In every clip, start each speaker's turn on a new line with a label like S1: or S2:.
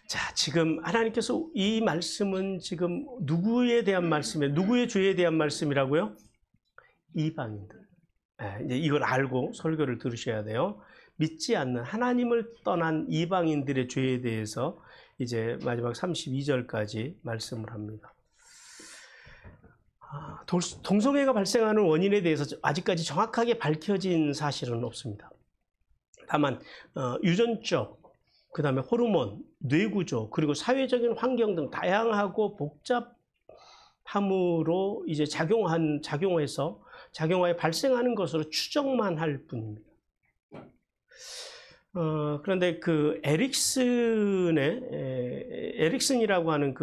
S1: 자, 지금 하나님께서 이 말씀은 지금 누구에 대한 말씀이에요? 누구의 죄에 대한 말씀이라고요? 이방인들. 이제 이걸 알고 설교를 들으셔야 돼요. 믿지 않는 하나님을 떠난 이방인들의 죄에 대해서 이제 마지막 32절까지 말씀을 합니다. 동성애가 발생하는 원인에 대해서 아직까지 정확하게 밝혀진 사실은 없습니다. 다만 유전적, 그 다음에 호르몬, 뇌구조, 그리고 사회적인 환경 등 다양하고 복잡함으로 이제 작용하여 발생하는 것으로 추정만 할 뿐입니다. 그런데 그 에릭슨이라고 하는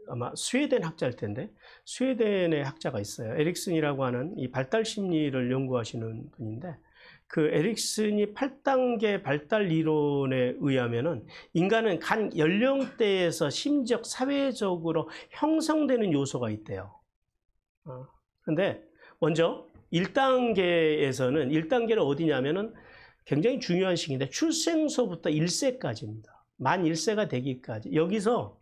S1: 아마 스웨덴 학자일 텐데, 스웨덴의 학자가 있어요. 에릭슨이라고 하는 이 발달 심리를 연구하시는 분인데, 그 에릭슨이 8단계 발달 이론에 의하면은 인간은 간 연령대에서 심지어 사회적으로 형성되는 요소가 있대요. 그런데 먼저 1단계는 어디냐면은 굉장히 중요한 시기인데, 출생서부터 1세까지입니다. 만 1세가 되기까지. 여기서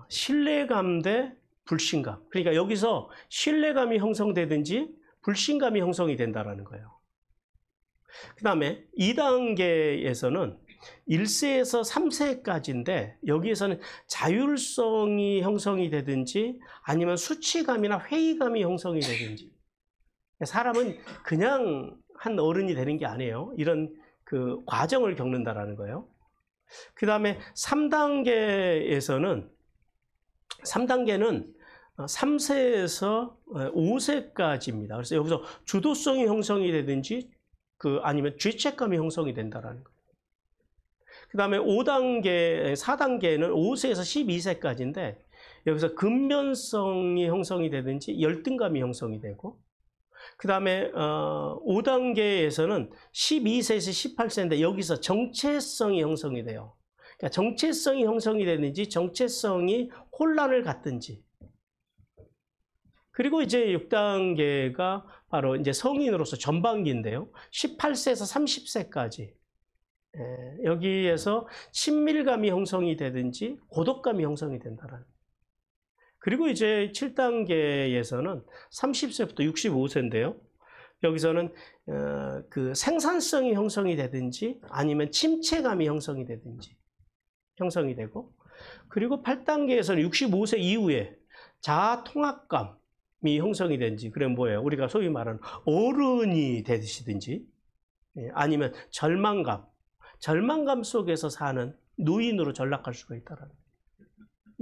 S1: 신뢰감 대 불신감. 그러니까 여기서 신뢰감이 형성되든지 불신감이 형성이 된다는 거예요. 그 다음에 2단계에서는 1세에서 3세까지인데, 여기에서는 자율성이 형성이 되든지 아니면 수치감이나 회의감이 형성이 되든지. 사람은 그냥 한 어른이 되는 게 아니에요. 이런 그 과정을 겪는다라는 거예요. 그 다음에 3단계는 3세에서 5세까지입니다. 그래서 여기서 주도성이 형성이 되든지 아니면 죄책감이 형성이 된다라는 거예요. 그 다음에 4단계는 5세에서 12세까지인데, 여기서 근면성이 형성이 되든지 열등감이 형성이 되고, 그 다음에 5단계에서는 12세에서 18세인데 여기서 정체성이 형성이 돼요. 그러니까 정체성이 형성이 되는지 정체성이 혼란을 갖든지. 그리고 이제 6단계가 바로 이제 성인으로서 전반기인데요. 18세에서 30세까지. 여기에서 친밀감이 형성이 되든지 고독감이 형성이 된다라는. 그리고 이제 7단계에서는 30세부터 65세인데요. 여기서는 그 생산성이 형성이 되든지 아니면 침체감이 형성이 되고, 그리고 8단계에서는 65세 이후에 자아 통합감이 형성이 되든지, 그래 뭐예요? 우리가 소위 말하는 어른이 되시든지, 아니면 절망감 속에서 사는 노인으로 전락할 수가 있다라는 거예요.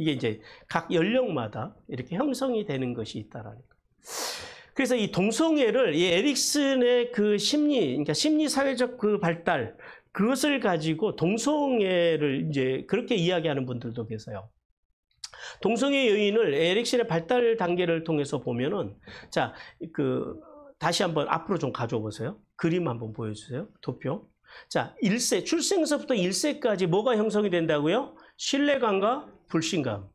S1: 이게 이제 각 연령마다 이렇게 형성이 되는 것이 있다라는 거예요. 그래서 이 동성애를 이 에릭슨의 그 그러니까 심리 사회적 그 발달, 그것을 가지고 동성애를 이제 그렇게 이야기하는 분들도 계세요. 동성애 요인을 에릭슨의 발달 단계를 통해서 보면은, 자, 다시 한번 앞으로 좀 가져와 보세요. 그림 한번 보여주세요. 도표. 자, 1세, 출생서부터 1세까지 뭐가 형성이 된다고요? 신뢰감과 불신감.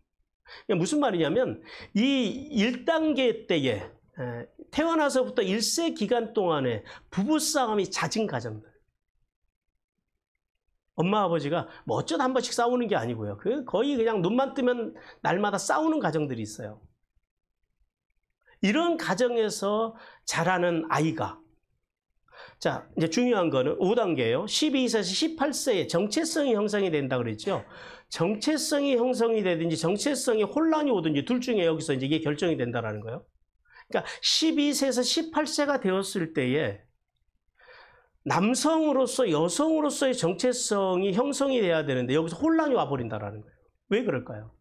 S1: 무슨 말이냐면, 이 1단계 때에 태어나서부터 1세 기간 동안에 부부싸움이 잦은 가정들. 엄마 아버지가 뭐 어쩌다 한 번씩 싸우는 게 아니고요. 거의 그냥 눈만 뜨면 날마다 싸우는 가정들이 있어요. 이런 가정에서 자라는 아이가, 자, 이제 중요한 거는 5단계예요. 12세에서 18세에 정체성이 형성이 된다 그랬죠. 정체성이 형성이 되든지 정체성이 혼란이 오든지 둘 중에 여기서 이제 이게 결정이 된다라는 거예요. 그러니까 12세에서 18세가 되었을 때에 남성으로서 여성으로서의 정체성이 형성이 돼야 되는데 여기서 혼란이 와버린다라는 거예요. 왜 그럴까요?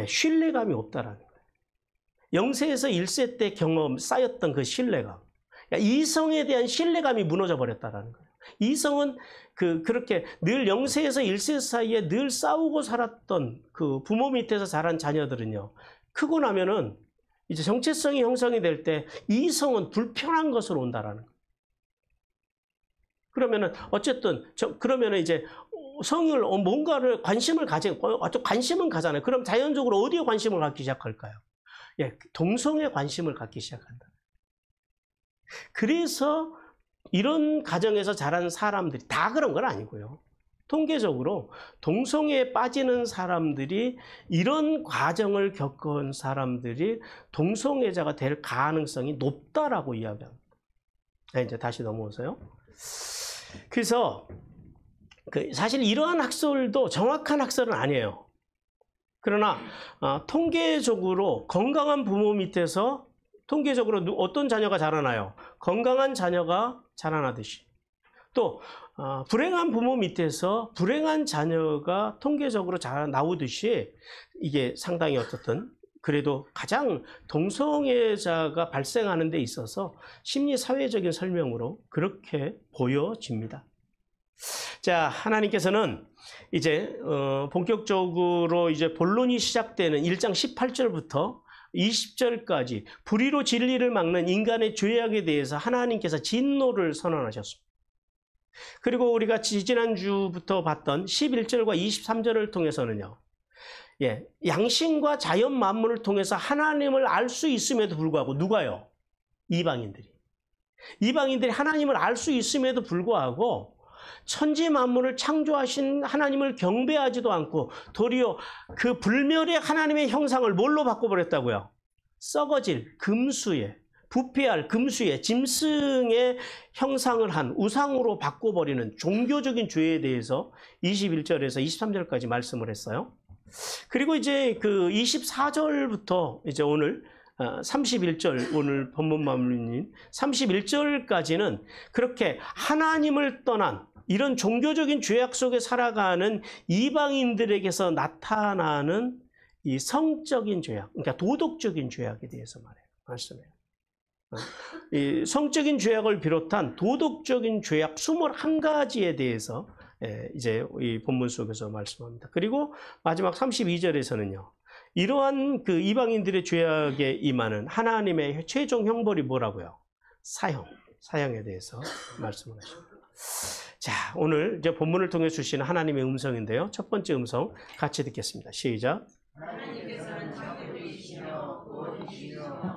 S1: 신뢰감이 없다라는 거예요. 0세에서 1세 때 쌓였던 그 신뢰감. 이성에 대한 신뢰감이 무너져 버렸다라는 거예요. 이성은 그렇게 늘 0세에서 1세 사이에 늘 싸우고 살았던 그 부모 밑에서 자란 자녀들은요, 크고 나면은 이제 정체성이 형성이 될 때 이성은 불편한 것으로 온다라는 거예요. 그러면은 어쨌든 그러면은 이제 성을 뭔가를 관심은 가잖아요. 그럼 자연적으로 어디에 관심을 갖기 시작할까요? 동성에 관심을 갖기 시작한다. 그래서 이런 가정에서 자란 사람들이 다 그런 건 아니고요. 통계적으로 동성애에 빠지는 사람들이 이런 과정을 겪은 사람들이 동성애자가 될 가능성이 높다라고 이야기합니다. 이제 다시 넘어오세요. 그래서 사실 이러한 학설도 정확한 학설은 아니에요. 그러나 통계적으로 건강한 부모 밑에서 통계적으로 어떤 자녀가 자라나요? 건강한 자녀가 자라나듯이 또 불행한 부모 밑에서 불행한 자녀가 통계적으로 나오듯이 이게 상당히 어떻든 그래도 가장 동성애자가 발생하는 데 있어서 심리사회적인 설명으로 그렇게 보여집니다. 자, 하나님께서는 이제 본격적으로 이제 본론이 시작되는 1장 18절부터 20절까지 불의로 진리를 막는 인간의 죄악에 대해서 하나님께서 진노를 선언하셨습니다. 그리고 우리가 지지난주부터 봤던 11절과 23절을 통해서는요, 양심과 자연 만물을 통해서 하나님을 알 수 있음에도 불구하고 누가요? 이방인들이 하나님을 알 수 있음에도 불구하고 천지 만물을 창조하신 하나님을 경배하지도 않고 도리어 그 불멸의 하나님의 형상을 뭘로 바꿔버렸다고요? 썩어질 금수에, 부패할 금수에, 짐승의 형상을 한 우상으로 바꿔버리는 종교적인 죄에 대해서 21절에서 23절까지 말씀을 했어요. 그리고 이제 그 24절부터 이제 오늘 31절, 오늘 본문 마무리인 31절까지는 그렇게 하나님을 떠난 이런 종교적인 죄악 속에 살아가는 이방인들에게서 나타나는 이 성적인 죄악, 그러니까 도덕적인 죄악에 대해서 말씀해요. 이 성적인 죄악을 비롯한 도덕적인 죄악 21가지에 대해서 이제 이 본문 속에서 말씀합니다. 그리고 마지막 32절에서는요. 이러한 그 이방인들의 죄악에 임하는 하나님의 최종 형벌이 뭐라고요? 사형에 대해서 말씀을 하십니다. 자, 오늘 이제 본문을 통해 주시는 하나님의 음성인데요. 첫 번째 음성 같이 듣겠습니다. 시작.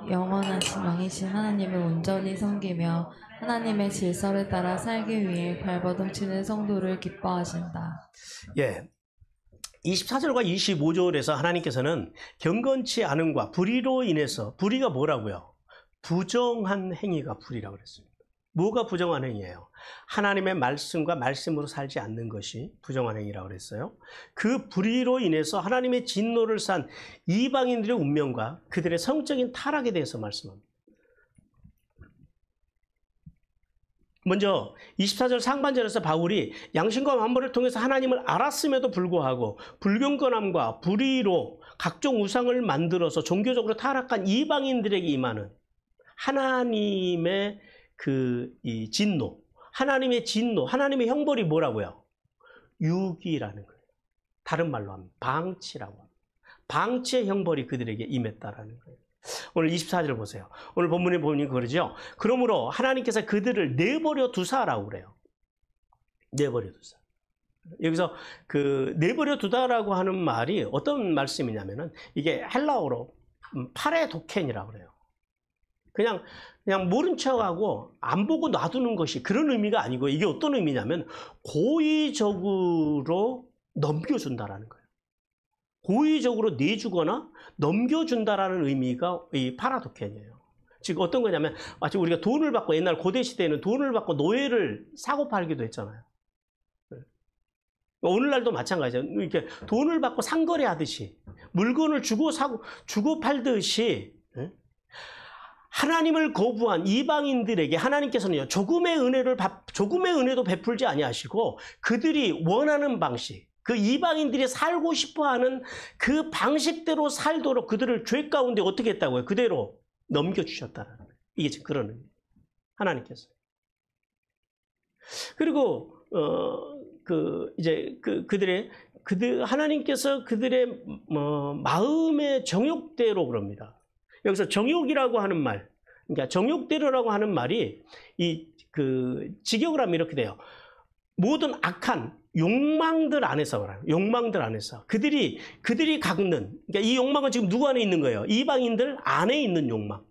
S2: 영원하신 왕이신 하나님을 온전히 섬기며 하나님의 질서를 따라 살기 위해 발버둥치는 성도를 기뻐하신다.
S1: 24절과 25절에서 하나님께서는 경건치 않음과 불의로 인해서, 불의가 뭐라고요? 부정한 행위가 불의라고 그랬습니다. 뭐가 부정한 행위예요? 하나님의 말씀과 말씀으로 살지 않는 것이 부정한 행위라고 그랬어요. 그 불의로 인해서 하나님의 진노를 산 이방인들의 운명과 그들의 성적인 타락에 대해서 말씀합니다. 먼저 24절 상반절에서 바울이 양심과 만물을 통해서 하나님을 알았음에도 불구하고 불경건함과 불의로 각종 우상을 만들어서 종교적으로 타락한 이방인들에게 임하는 하나님의 이 진노, 하나님의 형벌이 뭐라고요? 유기라는 거예요. 다른 말로 하면 방치라고 합니다. 방치의 형벌이 그들에게 임했다라는 거예요. 오늘 24절 보세요. 오늘 본문에 보니 그러죠. 그러므로 하나님께서 그들을 내버려 두사라고 그래요. 내버려 두사. 여기서 그 내버려 두다라고 하는 말이 어떤 말씀이냐면은 이게 헬라어로 파레도켄이라고 그래요. 그냥 모른 척하고 안 보고 놔두는 것이 그런 의미가 아니고 이게 어떤 의미냐면 고의적으로 넘겨준다라는 거예요. 고의적으로 내주거나 넘겨준다라는 의미가 이 파라도켄이에요. 즉 어떤 거냐면 마치 우리가 돈을 받고 옛날 고대 시대에는 돈을 받고 노예를 사고 팔기도 했잖아요. 오늘날도 마찬가지예요. 이렇게 돈을 받고 상거래하듯이 물건을 주고 팔듯이 하나님을 거부한 이방인들에게 하나님께서는요, 조금의 은혜도 베풀지 아니하시고 그들이 원하는 방식, 그 이방인들이 살고 싶어하는 그 방식대로 살도록 그들을 죄 가운데 어떻게 했다고요? 그대로 넘겨주셨다는 거예요. 이게 지금 그런 의미예요. 하나님께서. 그리고 하나님께서 그들의 마음의 정욕대로 그럽니다. 여기서 정욕이라고 하는 말, 그러니까 정욕대로라고 하는 말이 직역을 하면 이렇게 돼요. 모든 악한 욕망들 안에서 말해요. 욕망들 안에서 그들이 갖는, 그러니까 이 욕망은 지금 누구 안에 있는 거예요? 이방인들 안에 있는 욕망.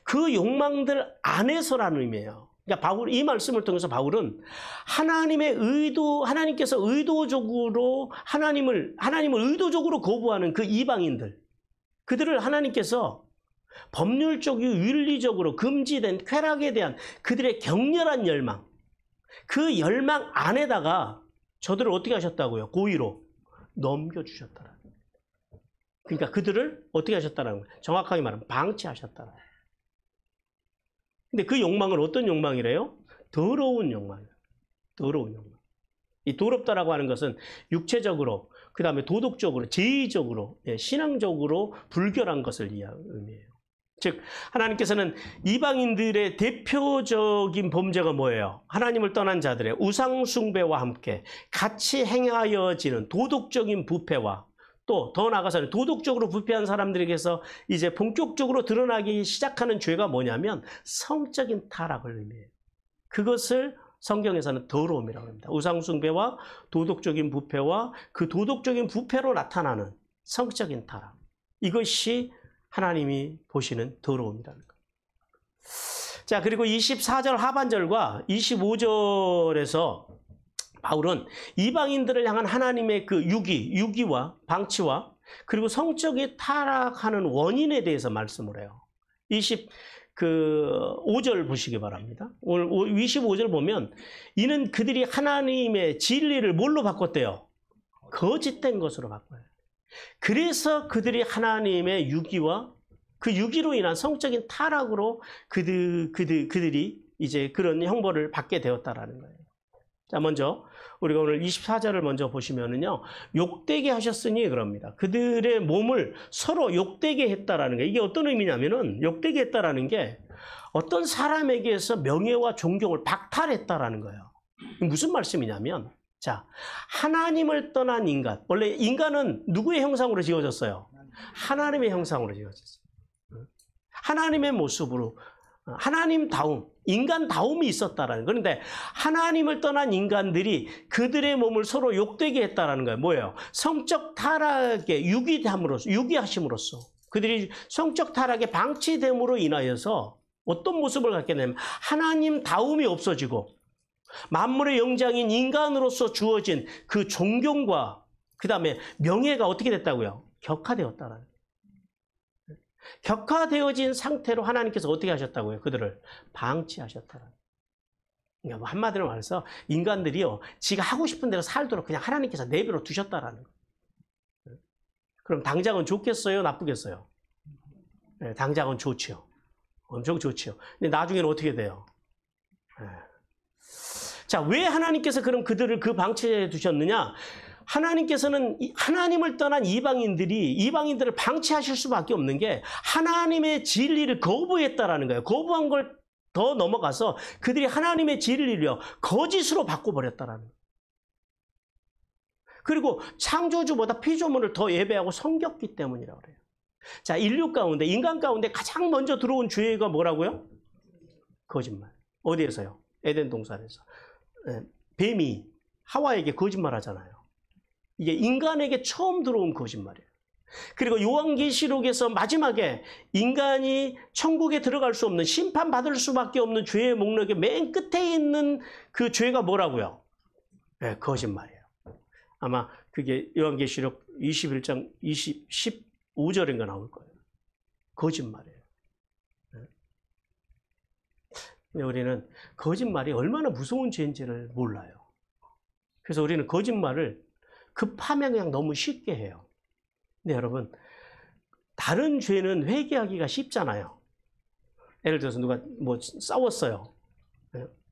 S1: 그 욕망들 안에서라는 의미예요. 그러니까 이 말씀을 통해서 바울은 하나님께서 의도적으로 하나님을 의도적으로 거부하는 그 이방인들, 그들을 하나님께서 법률적이고 윤리적으로 금지된 쾌락에 대한 그들의 격렬한 열망, 그 열망 안에다가 저들을 어떻게 하셨다고요? 고의로 넘겨주셨더라. 그러니까 그들을 어떻게 하셨다는 거예요? 정확하게 말하면 방치하셨더라. 근데 그 욕망은 어떤 욕망이래요? 더러운 욕망이에요. 더러운 욕망. 이 더럽다라고 하는 것은 육체적으로, 그 다음에 도덕적으로, 제의적으로, 신앙적으로 불결한 것을 의미해요. 즉 하나님께서는 이방인들의 대표적인 범죄가 뭐예요? 하나님을 떠난 자들의 우상 숭배와 함께 같이 행하여지는 도덕적인 부패와 또 더 나아가서는 도덕적으로 부패한 사람들에게서 이제 본격적으로 드러나기 시작하는 죄가 뭐냐면 성적인 타락을 의미해요. 그것을 성경에서는 더러움이라고 합니다. 우상 숭배와 도덕적인 부패와 그 도덕적인 부패로 나타나는 성적인 타락. 이것이 하나님이 보시는 더러움이라는 거예요. 자, 그리고 24절 하반절과 25절에서 바울은 이방인들을 향한 하나님의 그 유기와 방치와 그리고 성적인 타락하는 원인에 대해서 말씀을 해요. 25절 보시기 바랍니다. 오늘 25절 보면 이는 그들이 하나님의 진리를 뭘로 바꿨대요? 거짓된 것으로 바꿔요. 그래서 그들이 하나님의 유기와 그 유기로 인한 성적인 타락으로 그들이 이제 그런 형벌을 받게 되었다라는 거예요. 자, 먼저 우리가 오늘 24절을 먼저 보시면은요, 욕되게 하셨으니 그럽니다. 그들의 몸을 서로 욕되게 했다라는 게 이게 어떤 의미냐면은 욕되게 했다라는 게 어떤 사람에게서 명예와 존경을 박탈했다라는 거예요. 무슨 말씀이냐면, 자, 하나님을 떠난 인간. 원래 인간은 누구의 형상으로 지어졌어요? 하나님의 형상으로 지어졌어요. 하나님의 모습으로, 하나님다움, 인간다움이 있었다라는 거예요. 그런데 하나님을 떠난 인간들이 그들의 몸을 서로 욕되게 했다라는 거예요. 뭐예요? 성적 타락에 유기하심으로써 그들이 성적 타락에 방치됨으로 인하여서 어떤 모습을 갖게 되냐면 하나님다움이 없어지고 만물의 영장인 인간으로서 주어진 그 존경과 그 다음에 명예가 어떻게 됐다고요? 격화되었다라는 거예요. 격화되어진 상태로 하나님께서 어떻게 하셨다고요? 그들을 방치하셨다라는 거예요. 그러니까 한마디로 말해서 인간들이요, 지가 하고 싶은 대로 살도록 그냥 하나님께서 내버려 두셨다라는 거예요. 그럼 당장은 좋겠어요? 나쁘겠어요? 네, 당장은 좋지요. 엄청 좋지요. 근데 나중에는 어떻게 돼요? 네. 자, 왜 하나님께서 그럼 그들을 그 방치해 두셨느냐? 하나님께서는 하나님을 떠난 이방인들을 방치하실 수밖에 없는 게 하나님의 진리를 거부했다라는 거예요. 거부한 걸 더 넘어가서 그들이 하나님의 진리를요, 거짓으로 바꿔버렸다라는 거예요. 그리고 창조주보다 피조물을 더 예배하고 섬겼기 때문이라고 그래요. 자, 인간 가운데 가장 먼저 들어온 죄가 뭐라고요? 거짓말. 어디에서요? 에덴 동산에서. 뱀이 하와에게 거짓말 하잖아요. 이게 인간에게 처음 들어온 거짓말이에요. 그리고 요한계시록에서 마지막에 인간이 천국에 들어갈 수 없는, 심판받을 수밖에 없는 죄의 목록의 맨 끝에 있는 그 죄가 뭐라고요? 네, 거짓말이에요. 아마 그게 요한계시록 21장 15절인가 나올 거예요. 거짓말이에요. 근데 우리는 거짓말이 얼마나 무서운 죄인지를 몰라요. 그래서 우리는 거짓말을 급하면 그냥 너무 쉽게 해요. 근데 여러분, 다른 죄는 회개하기가 쉽잖아요. 예를 들어서 누가 뭐 싸웠어요.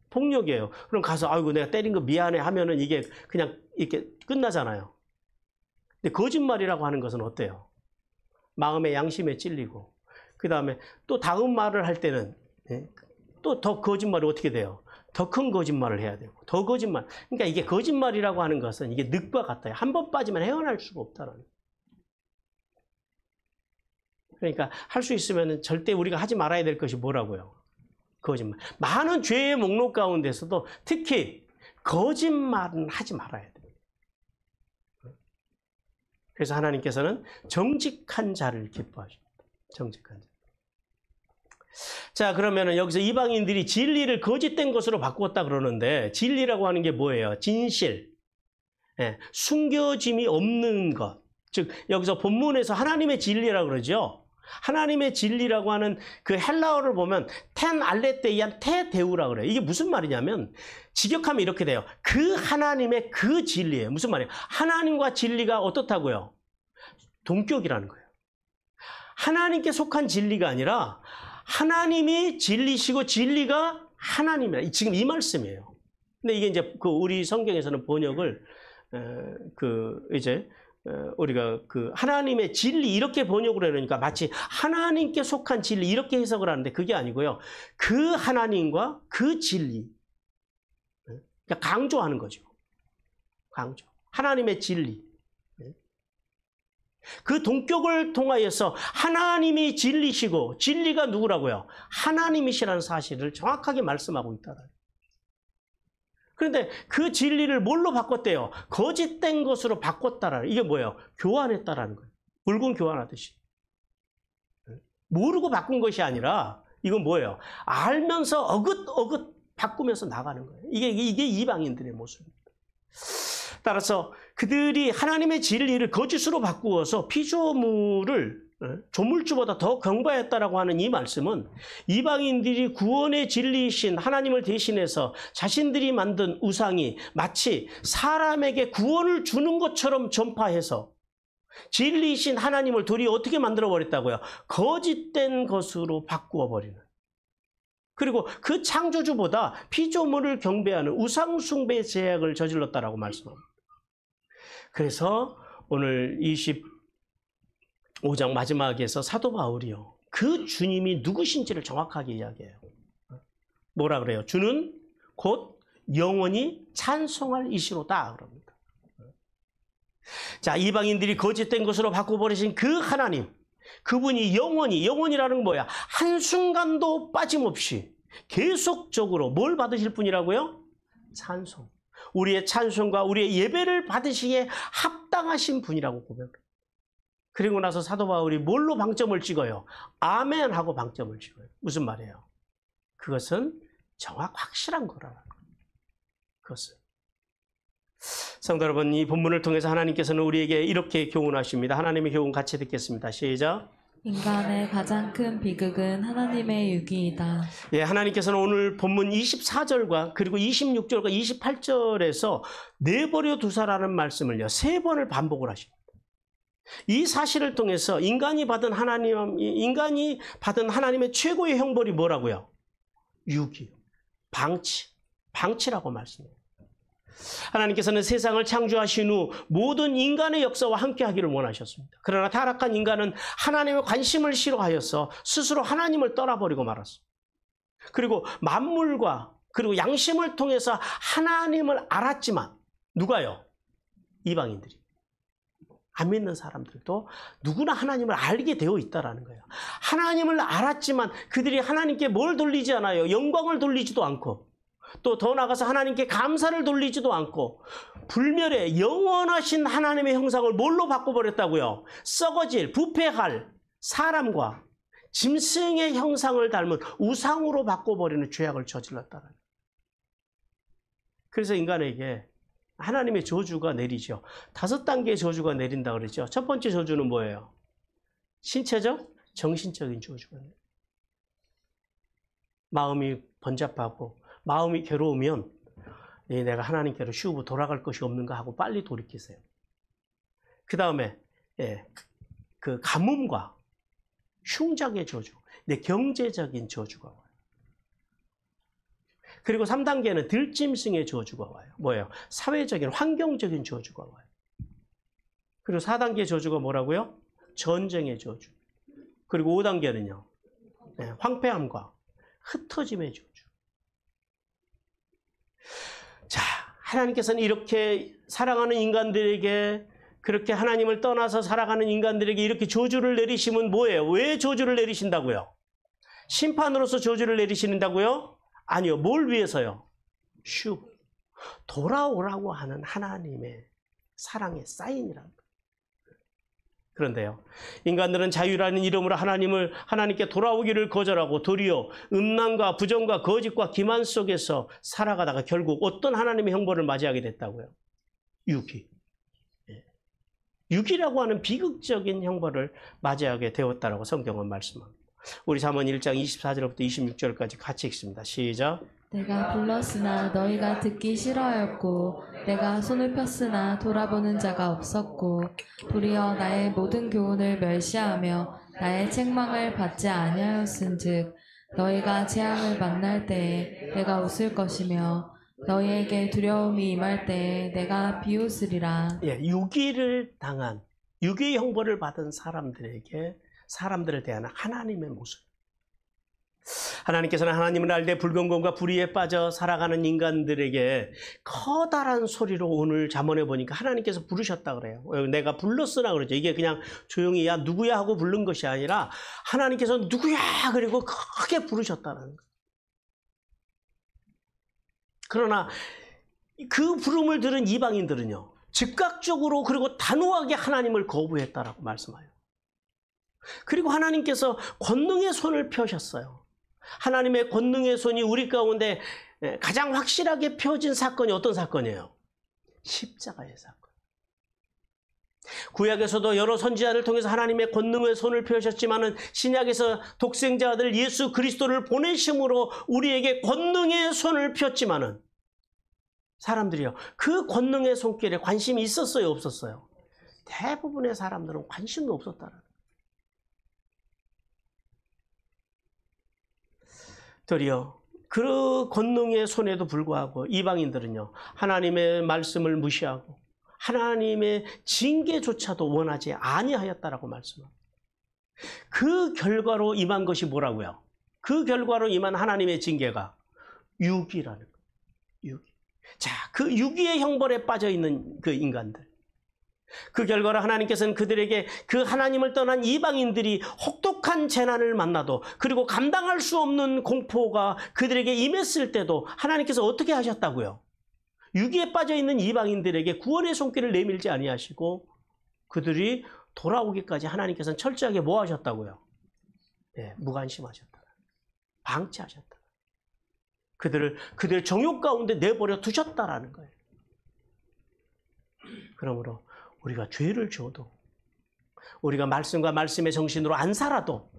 S1: 폭력이에요. 그럼 가서 아이고 내가 때린 거 미안해 하면은 이게 그냥 이렇게 끝나잖아요. 근데 거짓말이라고 하는 것은 어때요? 마음의 양심에 찔리고 그 다음에 또 다음 말을 할 때는 또 더 거짓말이 어떻게 돼요? 더 큰 거짓말을 해야 되고 더 거짓말. 그러니까 이게 거짓말이라고 하는 것은 이게 늪과 같아요. 한 번 빠지면 헤어날 수가 없다는. 그러니까 할 수 있으면 절대 우리가 하지 말아야 될 것이 뭐라고요? 거짓말. 많은 죄의 목록 가운데서도 특히 거짓말은 하지 말아야 돼요. 그래서 하나님께서는 정직한 자를 기뻐하십니다. 정직한 자. 자, 그러면은 여기서 이방인들이 진리를 거짓된 것으로 바꾸었다 그러는데, 진리라고 하는 게 뭐예요? 진실. 예, 숨겨짐이 없는 것. 즉, 여기서 본문에서 하나님의 진리라고 그러죠. 하나님의 진리라고 하는 그 헬라어를 보면 텐 알레테이안 테데우라고 그래요. 이게 무슨 말이냐면 직역하면 이렇게 돼요. 그 하나님의 그 진리예요. 무슨 말이에요? 하나님과 진리가 어떻다고요? 동격이라는 거예요. 하나님께 속한 진리가 아니라 하나님이 진리시고 진리가 하나님이라. 지금 이 말씀이에요. 근데 이게 이제 그 우리 성경에서는 번역을 우리가 그 하나님의 진리 이렇게 번역을 해놓으니까 마치 하나님께 속한 진리 이렇게 해석을 하는데 그게 아니고요. 그 하나님과 그 진리. 그러니까 강조하는 거죠. 강조. 하나님의 진리. 그 동격을 통하여서 하나님이 진리시고 진리가 누구라고요? 하나님이시라는 사실을 정확하게 말씀하고 있다. 그런데 그 진리를 뭘로 바꿨대요? 거짓된 것으로 바꿨다라는. 이게 뭐예요? 교환했다라는 거예요. 물건 교환하듯이. 모르고 바꾼 것이 아니라 이건 뭐예요? 알면서 어긋어긋 바꾸면서 나가는 거예요. 이게 이방인들의 모습입니다. 따라서 그들이 하나님의 진리를 거짓으로 바꾸어서 피조물을 조물주보다 더 경배했다라고 하는 이 말씀은 이방인들이 구원의 진리이신 하나님을 대신해서 자신들이 만든 우상이 마치 사람에게 구원을 주는 것처럼 전파해서 진리이신 하나님을 도리어 어떻게 만들어버렸다고요? 거짓된 것으로 바꾸어버리는. 그리고 그 창조주보다 피조물을 경배하는 우상 숭배의 죄악을 저질렀다라고 말씀합니다. 그래서 오늘 25장 마지막에서 사도 바울이요. 그 주님이 누구신지를 정확하게 이야기해요. 뭐라 그래요? 주는 곧 영원히 찬송할 이시로다 그럽니다. 자, 이방인들이 거짓된 것으로 바꿔버리신 그 하나님, 그분이 영원이라는 건 뭐야? 한순간도 빠짐없이 계속적으로 뭘 받으실 분이라고요? 찬송. 우리의 찬송과 우리의 예배를 받으시기에 합당하신 분이라고 고백해요. 그리고 나서 사도 바울이 뭘로 방점을 찍어요? 아멘 하고 방점을 찍어요. 무슨 말이에요? 그것은 확실한 거라는 거예요. 그것은. 성도 여러분, 이 본문을 통해서 하나님께서는 우리에게 이렇게 교훈하십니다. 하나님의 교훈 같이 듣겠습니다. 시작.
S2: 인간의 가장 큰 비극은 하나님의 유기이다.
S1: 예, 하나님께서는 오늘 본문 24절과 그리고 26절과 28절에서 내버려 두사라는 말씀을요, 3번을 반복을 하십니다. 이 사실을 통해서 인간이 받은 하나님의 최고의 형벌이 뭐라고요? 유기, 방치라고 말씀해요. 하나님께서는 세상을 창조하신 후 모든 인간의 역사와 함께하기를 원하셨습니다. 그러나 타락한 인간은 하나님의 관심을 싫어하여서 스스로 하나님을 떠나버리고 말았습니다. 그리고 만물과 그리고 양심을 통해서 하나님을 알았지만 누가요? 이방인들이. 안 믿는 사람들도 누구나 하나님을 알게 되어 있다는 거예요. 하나님을 알았지만 그들이 하나님께 뭘 돌리지 않아요? 영광을 돌리지도 않고 또 더 나아가서 하나님께 감사를 돌리지도 않고 불멸의 영원하신 하나님의 형상을 뭘로 바꿔버렸다고요? 썩어질, 부패할 사람과 짐승의 형상을 닮은 우상으로 바꿔버리는 죄악을 저질렀다는 거예요. 그래서 인간에게 하나님의 저주가 내리죠. 5단계의 저주가 내린다 그러죠. 첫 번째 저주는 뭐예요? 신체적, 정신적인 저주가 내려요. 마음이 번잡하고 마음이 괴로우면 내가 하나님께로 쉬우고 돌아갈 것이 없는가 하고 빨리 돌이키세요. 그 다음에 그 가뭄과 흉작의 저주, 내 경제적인 저주가 와요. 그리고 3단계는 들짐승의 저주가 와요. 뭐예요? 사회적인, 환경적인 저주가 와요. 그리고 4단계 저주가 뭐라고요? 전쟁의 저주. 그리고 5단계는요. 황폐함과 흩어짐의 저주. 자, 하나님께서는 이렇게 사랑하는 인간들에게, 그렇게 하나님을 떠나서 살아가는 인간들에게 이렇게 저주를 내리시면 뭐예요? 왜 저주를 내리신다고요? 심판으로서 저주를 내리신다고요? 아니요. 뭘 위해서요? 돌아오라고 하는 하나님의 사랑의 사인이라는 거예요. 그런데요, 인간들은 자유라는 이름으로 하나님께 돌아오기를 거절하고 도리어 음란과 부정과 거짓과 기만 속에서 살아가다가 결국 어떤 하나님의 형벌을 맞이하게 됐다고요? 유기. 유기라고 하는 비극적인 형벌을 맞이하게 되었다라고 성경은 말씀합니다. 우리 잠언 1장 24절부터 26절까지 같이 읽습니다. 시작.
S2: 내가 불렀으나 너희가 듣기 싫어하였고 내가 손을 폈으나 돌아보는 자가 없었고 도리어 나의 모든 교훈을 멸시하며 나의 책망을 받지 아니하였은즉 너희가 재앙을 만날 때에 내가 웃을 것이며 너희에게 두려움이 임할 때에 내가 비웃으리라.
S1: 유기를 당한, 유기의 형벌을 받은 사람들을 대하는 하나님의 모습. 하나님께서는 하나님을 알되 불경건과 불의에 빠져 살아가는 인간들에게 커다란 소리로 오늘 잠언에 보니까 하나님께서 부르셨다 그래요. 내가 불렀으나 그러죠. 이게 그냥 조용히 야 누구야 하고 부른 것이 아니라 하나님께서 누구야 그리고 크게 부르셨다는 거예요. 그러나 그 부름을 들은 이방인들은요, 즉각적으로 그리고 단호하게 하나님을 거부했다라고 말씀해요. 그리고 하나님께서 권능의 손을 펴셨어요. 하나님의 권능의 손이 우리 가운데 가장 확실하게 펴진 사건이 어떤 사건이에요? 십자가의 사건. 구약에서도 여러 선지자를 통해서 하나님의 권능의 손을 펴셨지만은 신약에서 독생자 아들 예수 그리스도를 보내심으로 우리에게 권능의 손을 폈지만은 사람들이요, 그 권능의 손길에 관심이 있었어요, 없었어요? 대부분의 사람들은 관심도 없었다는 거예요. 도리어 그 권능의 손에도 불구하고 이방인들은요, 하나님의 말씀을 무시하고 하나님의 징계조차도 원하지 아니하였다라고 말씀합니다. 그 결과로 임한 것이 뭐라고요? 그 결과로 임한 하나님의 징계가 유기라는 거예요. 유기. 자, 그 유기의 형벌에 빠져 있는 그 인간들. 그 결과로 하나님께서는 그들에게 그 하나님을 떠난 이방인들이 혹독한 재난을 만나도 그리고 감당할 수 없는 공포가 그들에게 임했을 때도 하나님께서 어떻게 하셨다고요? 유기에 빠져 있는 이방인들에게 구원의 손길을 내밀지 아니하시고 그들이 돌아오기까지 하나님께서는 철저하게 뭐 하셨다고요? 무관심하셨다. 방치하셨다. 그들 정욕 가운데 내버려 두셨다라는 거예요. 그러므로 우리가 죄를 지어도, 우리가 말씀과 말씀의 정신으로 안 살아도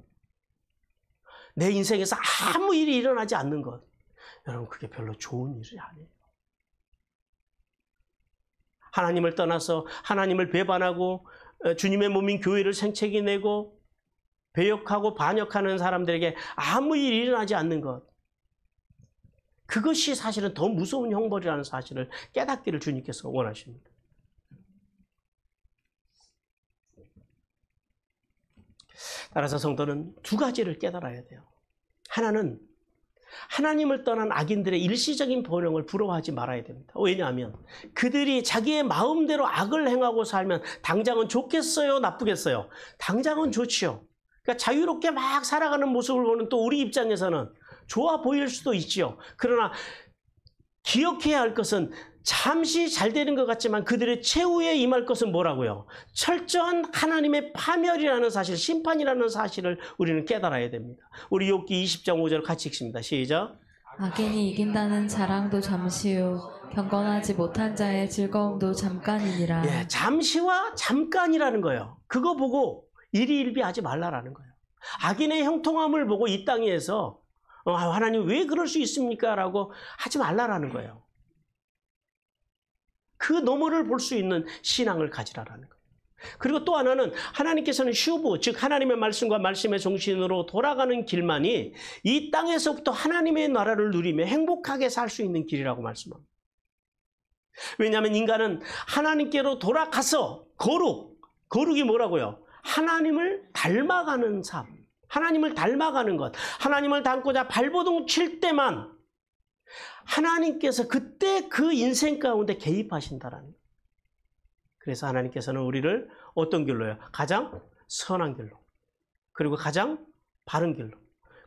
S1: 내 인생에서 아무 일이 일어나지 않는 것, 여러분 그게 별로 좋은 일이 아니에요. 하나님을 떠나서 하나님을 배반하고 주님의 몸인 교회를 생채기 내고 배역하고 반역하는 사람들에게 아무 일이 일어나지 않는 것, 그것이 사실은 더 무서운 형벌이라는 사실을 깨닫기를 주님께서 원하십니다. 따라서 성도는 두 가지를 깨달아야 돼요. 하나는 하나님을 떠난 악인들의 일시적인 번영을 부러워하지 말아야 됩니다. 왜냐하면 그들이 자기의 마음대로 악을 행하고 살면 당장은 좋겠어요? 나쁘겠어요? 당장은 좋지요. 그러니까 자유롭게 막 살아가는 모습을 보는 또 우리 입장에서는 좋아 보일 수도 있지요. 그러나 기억해야 할 것은 잠시 잘 되는 것 같지만 그들의 최후에 임할 것은 뭐라고요? 철저한 하나님의 파멸이라는 사실, 심판이라는 사실을 우리는 깨달아야 됩니다. 우리 욥기 20장 5절 같이 읽습니다. 시작.
S2: 악인이 이긴다는 자랑도 잠시요 경건하지 못한 자의 즐거움도 잠깐이니라.
S1: 잠시와 잠깐이라는 거예요. 그거 보고 일희일비하지 말라라는 거예요. 악인의 형통함을 보고 이 땅에서 하나님 왜 그럴 수 있습니까? 라고 하지 말라라는 거예요. 그 너머를 볼 수 있는 신앙을 가지라라는 거예요. 그리고 또 하나는 하나님께서는 슈브, 즉 하나님의 말씀과 말씀의 정신으로 돌아가는 길만이 이 땅에서부터 하나님의 나라를 누리며 행복하게 살 수 있는 길이라고 말씀합니다. 왜냐하면 인간은 하나님께로 돌아가서 거룩이 뭐라고요? 하나님을 닮아가는 삶, 하나님을 닮아가는 것, 하나님을 닮고자 발버둥 칠 때만 하나님께서 그때 그 인생 가운데 개입하신다라는 거예요. 그래서 하나님께서는 우리를 어떤 길로요? 가장 선한 길로, 그리고 가장 바른 길로,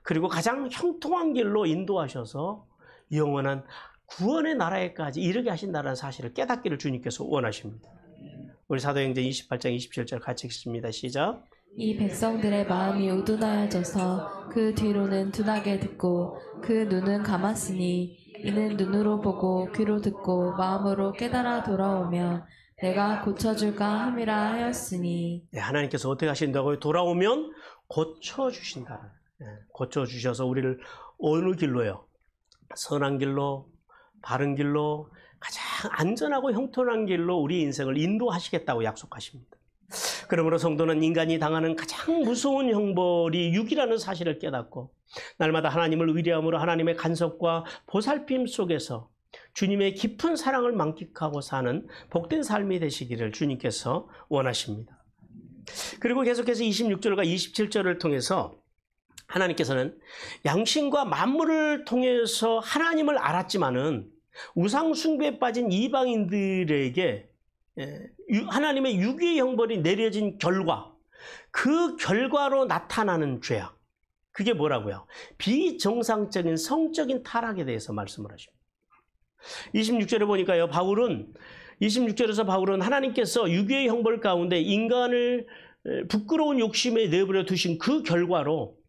S1: 그리고 가장 형통한 길로 인도하셔서 영원한 구원의 나라에까지 이르게 하신다는 사실을 깨닫기를 주님께서 원하십니다. 우리 사도행전 28장 27절 같이 읽습니다. 시작.
S2: 이 백성들의 마음이 우둔하여져서 그 뒤로는 둔하게 듣고 그 눈은 감았으니 이는 눈으로 보고 귀로 듣고 마음으로 깨달아 돌아오면 내가 고쳐줄까 함이라 하였으니.
S1: 네, 하나님께서 어떻게 하신다고요? 돌아오면 고쳐주신다. 네, 고쳐주셔서 우리를 어느 길로요? 선한 길로, 바른 길로, 가장 안전하고 형통한 길로 우리 인생을 인도하시겠다고 약속하십니다. 그러므로 성도는 인간이 당하는 가장 무서운 형벌이 육이라는 사실을 깨닫고 날마다 하나님을 의뢰함으로 하나님의 간섭과 보살핌 속에서 주님의 깊은 사랑을 만끽하고 사는 복된 삶이 되시기를 주님께서 원하십니다. 그리고 계속해서 26절과 27절을 통해서 하나님께서는 양심과 만물을 통해서 하나님을 알았지만은 우상 숭배에 빠진 이방인들에게 하나님의 유괴 형벌이 내려진 결과, 그 결과로 나타나는 죄악, 그게 뭐라고요? 비정상적인 성적인 타락에 대해서 말씀을 하십니다. 26절에 보니까요, 26절에서 바울은 하나님께서 유괴의 형벌 가운데 인간을 부끄러운 욕심에 내버려 두신 그 결과로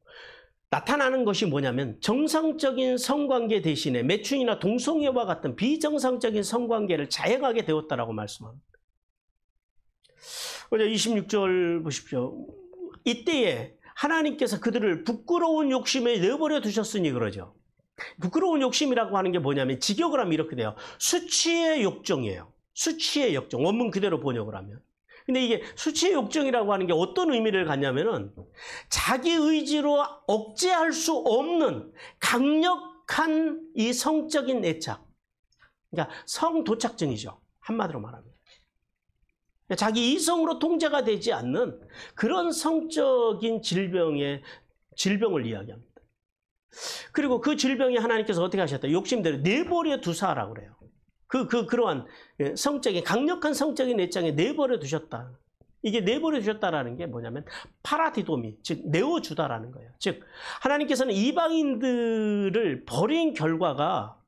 S1: 나타나는 것이 뭐냐면 정상적인 성관계 대신에 매춘이나 동성애와 같은 비정상적인 성관계를 자행하게 되었다라고 말씀합니다. 26절 보십시오. 이때에 하나님께서 그들을 부끄러운 욕심에 내버려 두셨으니 그러죠. 부끄러운 욕심이라고 하는 게 뭐냐면 직역을 하면 이렇게 돼요. 수치의 욕정이에요. 수치의 욕정. 원문 그대로 번역을 하면. 근데 이게 수치의 욕정이라고 하는 게 어떤 의미를 갖냐면은 자기 의지로 억제할 수 없는 강력한 이 성적인 애착. 그러니까 성도착증이죠. 한마디로 말하면. 자기 이성으로 통제가 되지 않는 그런 성적인 질병을 이야기합니다. 그리고 그 질병이 하나님께서 어떻게 하셨다? 욕심대로 내버려 두사라고 그래요. 그러한 성적인, 강력한 성적인 애착에 내버려 두셨다. 이게 내버려 두셨다라는 게 뭐냐면 파라디도미, 즉 내어주다라는 거예요. 즉 하나님께서는 이방인들을 버린 결과로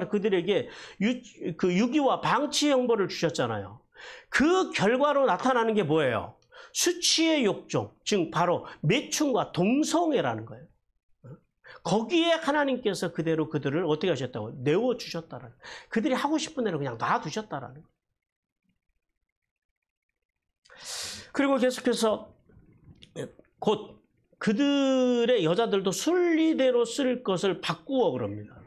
S1: 그들에게 유기와 방치 형벌을 주셨잖아요. 그 결과로 나타나는 게 뭐예요? 수치의 욕정, 즉 바로 매춘과 동성애라는 거예요. 거기에 하나님께서 그대로 그들을 어떻게 하셨다고? 내어주셨다라는 거예요. 그들이 하고 싶은 대로 그냥 놔두셨다라는 거예요. 그리고 계속해서 곧 그들의 여자들도 순리대로 쓸 것을 바꾸어 그럽니다.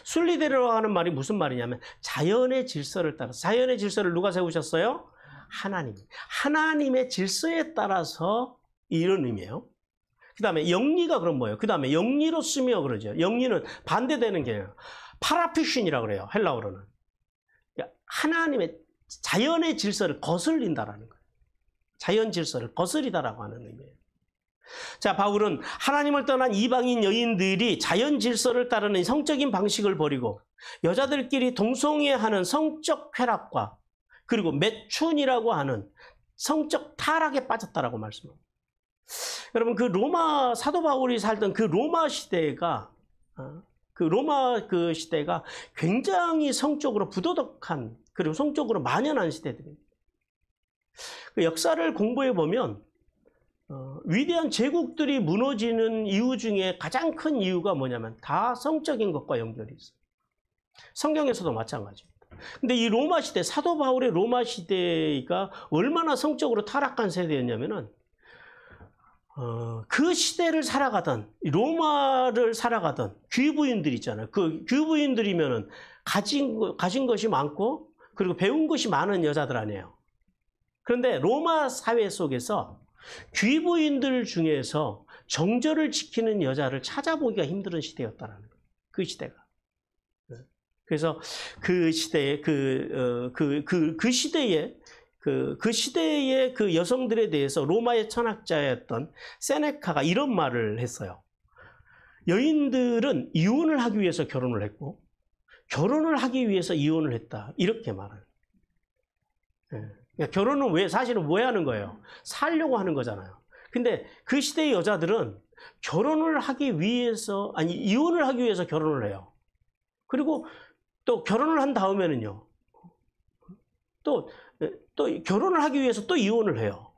S1: 순리대로 하는 말이 무슨 말이냐면 자연의 질서를 따라서. 자연의 질서를 누가 세우셨어요? 하나님의 질서에 따라서 이런 의미예요. 그 다음에 영리가 그럼 뭐예요? 그 다음에 영리로 쓰며 그러죠. 영리는 반대되는 게 파라피신이라고 그래요. 헬라어로는. 하나님의 자연의 질서를 거슬린다라는 거예요. 자연 질서를 거스리다라고 하는 의미예요. 자, 바울은 하나님을 떠난 이방인 여인들이 자연 질서를 따르는 성적인 방식을 버리고 여자들끼리 동성애하는 성적 쾌락과 그리고 매춘이라고 하는 성적 타락에 빠졌다라고 말씀합니다. 여러분, 그 로마 사도 바울이 살던 그 로마 시대가 시대가 굉장히 성적으로 부도덕한 그리고 성적으로 만연한 시대들입니다. 그 역사를 공부해 보면 위대한 제국들이 무너지는 이유 중에 가장 큰 이유가 뭐냐면 다 성적인 것과 연결이 있어요. 성경에서도 마찬가지입니다. 근데 이 로마 시대, 사도 바울의 로마 시대가 얼마나 성적으로 타락한 세대였냐면은 그 시대를 살아가던 로마를 살아가던 귀부인들 있잖아요. 그 귀부인들이면은 가진 것이 많고 그리고 배운 것이 많은 여자들 아니에요. 그런데 로마 사회 속에서 귀부인들 중에서 정절을 지키는 여자를 찾아보기가 힘든 시대였다라는 거예요. 그 시대가. 그래서 그 시대에 그 시대의 그 여성들에 대해서 로마의 천학자였던 세네카가 이런 말을 했어요. 여인들은 이혼을 하기 위해서 결혼을 했고 결혼을 하기 위해서 이혼을 했다. 이렇게 말해요. 그러니까 결혼은 사실은 왜 하는 거예요? 살려고 하는 거잖아요. 근데 그 시대의 여자들은 이혼을 하기 위해서 결혼을 해요. 그리고 또 결혼을 한 다음에는요. 또 또 결혼을 하기 위해서 또 이혼을 해요.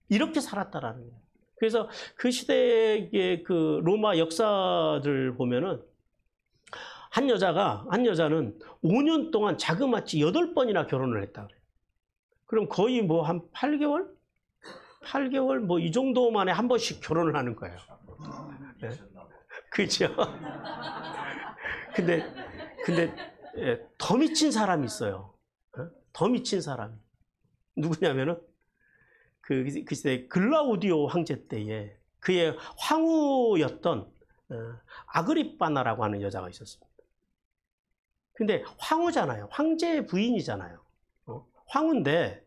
S1: 이렇게 살았다라는 거예요. 그래서 그 시대의 그 로마 역사들 보면은 한 여자는 5년 동안 자그마치 8번이나 결혼을 했다 그래요. 그럼 거의 뭐 한 8개월? 8개월 뭐 이 정도 만에 한 번씩 결혼을 하는 거예요. 네? 그렇죠. 근데 예, 더 미친 사람이 있어요. 더 미친 사람이. 누구냐면은 그 시대 글라우디오 황제 때에 그의 황후였던 아그리빠나라고 하는 여자가 있었습니다. 근데 황후잖아요. 황제의 부인이잖아요. 황후인데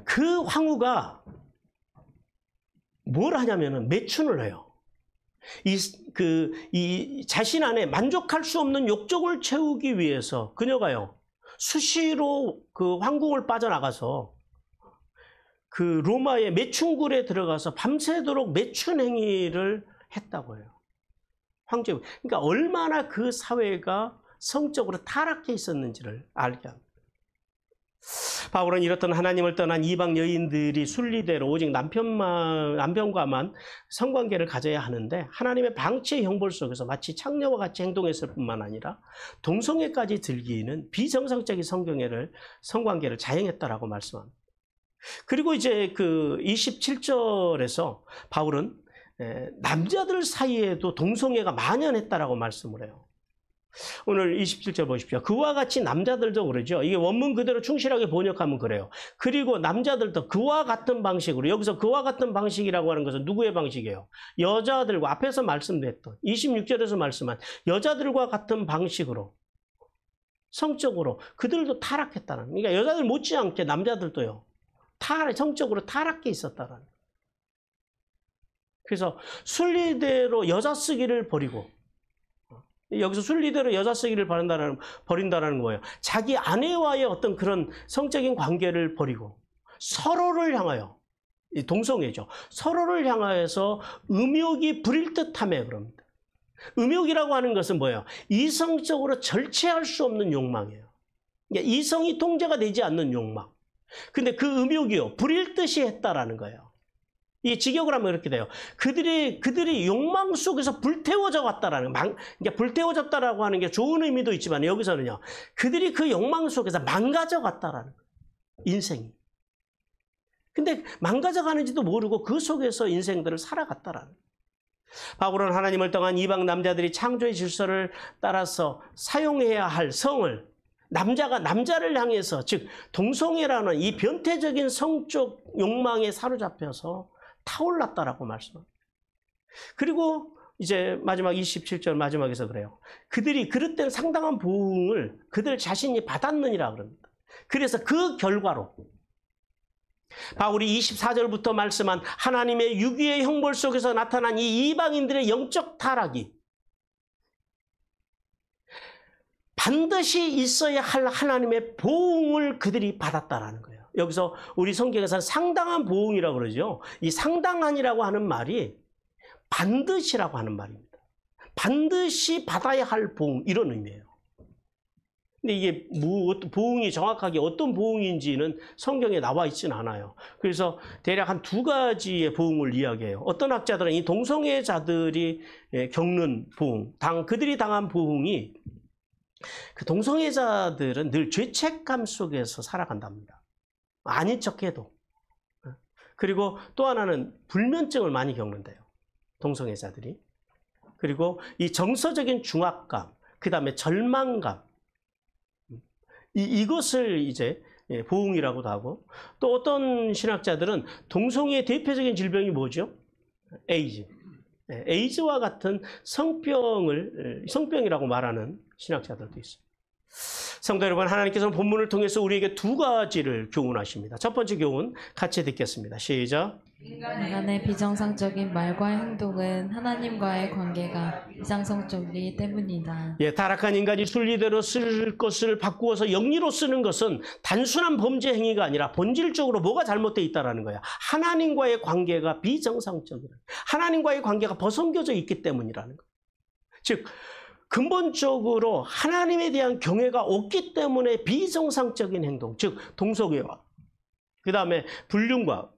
S1: 그 황후가 뭘 하냐면은 매춘을 해요. 이 자신 안에 만족할 수 없는 욕정을 채우기 위해서 그녀가요, 수시로 그 황궁을 빠져나가서 그 로마의 매춘굴에 들어가서 밤새도록 매춘 행위를 했다고 해요. 황제. 그러니까 얼마나 그 사회가 성적으로 타락해 있었는지를 알게 합니다. 바울은 이렇던 하나님을 떠난 이방 여인들이 순리대로 오직 남편과만 성관계를 가져야 하는데 하나님의 방치의 형벌 속에서 마치 창녀와 같이 행동했을 뿐만 아니라 동성애까지 즐기는 비정상적인 성관계를 자행했다라고 말씀합니다. 그리고 이제 그 27절에서 바울은 남자들 사이에도 동성애가 만연했다라고 말씀을 해요. 오늘 27절 보십시오. 그와 같이 남자들도 그러죠. 이게 원문 그대로 충실하게 번역하면 그래요. 그리고 남자들도 그와 같은 방식으로, 여기서 그와 같은 방식이라고 하는 것은 누구의 방식이에요? 여자들과, 앞에서 말씀드렸던 26절에서 말씀한 여자들과 같은 방식으로 성적으로 그들도 타락했다는, 그러니까 여자들 못지않게 남자들도요, 성적으로 타락해 있었다는. 그래서 순리대로 여자 쓰기를 버리고, 여기서 순리대로 여자 쓰기를 버린다는 거예요. 자기 아내와의 어떤 그런 성적인 관계를 버리고 서로를 향하여, 동성애죠. 서로를 향하여서 음욕이 부릴 듯하며 그럽니다. 음욕이라고 하는 것은 뭐예요? 이성적으로 절체할 수 없는 욕망이에요. 그러니까 이성이 통제가 되지 않는 욕망. 근데 그 음욕이요, 부릴 듯이 했다라는 거예요. 이 직역을 하면 이렇게 돼요. 그들이 욕망 속에서 불태워져 갔다라는, 그러니까 불태워졌다라고 하는 게 좋은 의미도 있지만 여기서는요, 그들이 그 욕망 속에서 망가져 갔다라는 거예요. 인생이. 근데 망가져 가는지도 모르고 그 속에서 인생들을 살아갔다라는 거예요. 바울은 하나님을 떠난 이방 남자들이 창조의 질서를 따라서 사용해야 할 성을 남자가 남자를 향해서, 즉 동성애라는 이 변태적인 성적 욕망에 사로잡혀서 타올랐다라고 말씀합니다. 그리고 이제 마지막 27절 마지막에서 그래요. 그들이 그릇된 상당한 보응을 그들 자신이 받았느니라 그럽니다. 그래서 그 결과로 바울이 24절부터 말씀한 하나님의 유기의 형벌 속에서 나타난 이 이방인들의 영적 타락이 반드시 있어야 할 하나님의 보응을 그들이 받았다라는 거예요. 여기서 우리 성경에서는 상당한 보응이라고 그러죠. 이 상당한이라고 하는 말이 반드시라고 하는 말입니다. 반드시 받아야 할 보응, 이런 의미예요. 근데 이게 보응이 정확하게 어떤 보응인지는 성경에 나와 있지는 않아요. 그래서 대략 한 2가지의 보응을 이야기해요. 어떤 학자들은 이 동성애자들이 겪는 보응, 그들이 당한 보응이, 그 동성애자들은 늘 죄책감 속에서 살아간답니다. 아닌 척해도. 그리고 또 하나는 불면증을 많이 겪는데요, 동성애자들이. 그리고 이 정서적인 중압감, 그 다음에 절망감, 이것을 이제 보응이라고도 하고, 또 어떤 신학자들은 동성애의 대표적인 질병이 뭐죠? 에이즈. 에이즈와 같은 성병이라고 말하는 신학자들도 있습니다. 성도 여러분, 하나님께서는 본문을 통해서 우리에게 2가지를 교훈하십니다. 첫 번째 교훈 같이 듣겠습니다. 시작.
S2: 인간의 비정상적인 말과 행동은 하나님과의 관계가 비정상적이기 때문이다.
S1: 타락한 인간이 순리대로 쓸 것을 바꾸어서 영리로 쓰는 것은 단순한 범죄 행위가 아니라 본질적으로 뭐가 잘못되어 있다는 거야. 하나님과의 관계가 비정상적이라. 하나님과의 관계가 벗어겨져 있기 때문이라는 거야. 즉 근본적으로 하나님에 대한 경외가 없기 때문에 비정상적인 행동, 즉 동성애와 그 다음에 불륜과